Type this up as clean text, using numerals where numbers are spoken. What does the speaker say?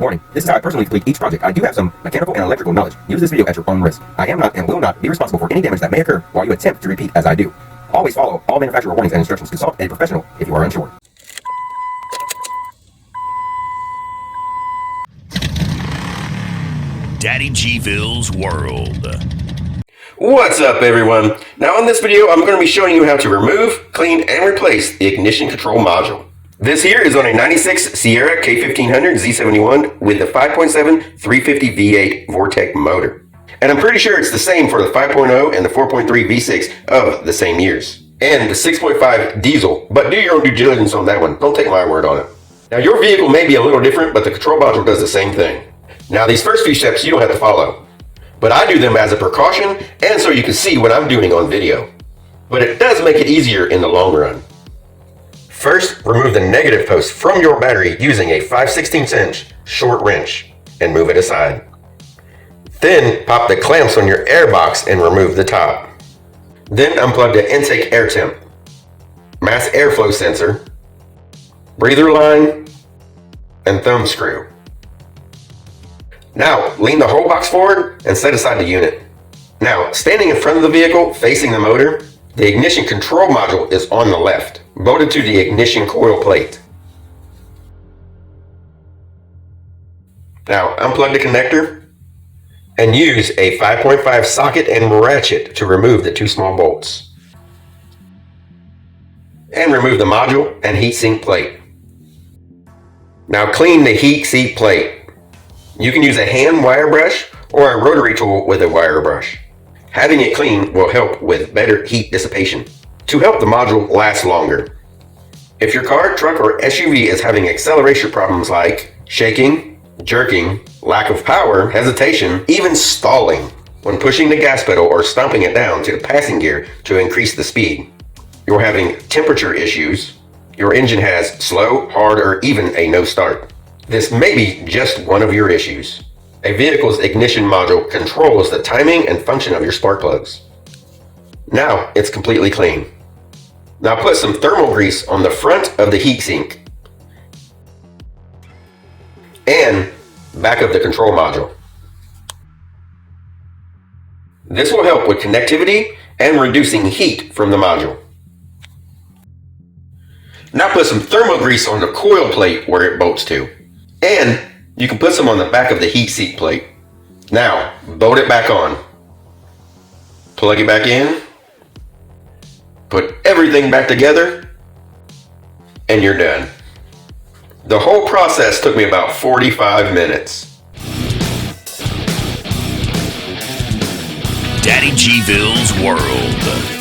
Warning, this is how I personally complete each project. I do have some mechanical and electrical knowledge. Use this video at your own risk. I am not and will not be responsible for any damage that may occur while you attempt to repeat as I do. Always follow all manufacturer warnings and instructions. Consult a professional if you are unsure. DADDYGVILLE'S World. What's up, everyone? Now in this video I'm going to be showing you how to remove, clean, and replace the ignition control module. This here is on a 96 Sierra K1500 Z71 with the 5.7 350 V8 Vortec motor. And I'm pretty sure it's the same for the 5.0 and the 4.3 V6 of the same years. And the 6.5 diesel, but do your own due diligence on that one. Don't take my word on it. Now your vehicle may be a little different, but the control module does the same thing. Now these first few steps you don't have to follow, but I do them as a precaution and so you can see what I'm doing on video. But it does make it easier in the long run. First, remove the negative post from your battery using a 5/16 inch short wrench and move it aside. Then pop the clamps on your air box and remove the top. Then unplug the intake air temp, mass airflow sensor, breather line, and thumb screw. Now, lean the whole box forward and set aside the unit. Now, standing in front of the vehicle, facing the motor, the ignition control module is on the left, bolted to the ignition coil plate. Now, unplug the connector and use a 5.5 socket and ratchet to remove the two small bolts. And remove the module and heatsink plate. Now, clean the heat seat plate. You can use a hand wire brush or a rotary tool with a wire brush. Having it clean will help with better heat dissipation to help the module last longer. If your car, truck, or SUV is having acceleration problems like shaking, jerking, lack of power, hesitation, even stalling when pushing the gas pedal or stomping it down to the passing gear to increase the speed, you're having temperature issues, your engine has slow, hard, or even a no start, this may be just one of your issues. A vehicle's ignition module controls the timing and function of your spark plugs. Now it's completely clean. Now put some thermal grease on the front of the heatsink and back of the control module. This will help with connectivity and reducing heat from the module. Now put some thermal grease on the coil plate where it bolts to. And you can put some on the back of the heat seat plate. Now, bolt it back on. Plug it back in. Put everything back together. And you're done. The whole process took me about 45 minutes. DADDYGVILLE'S World.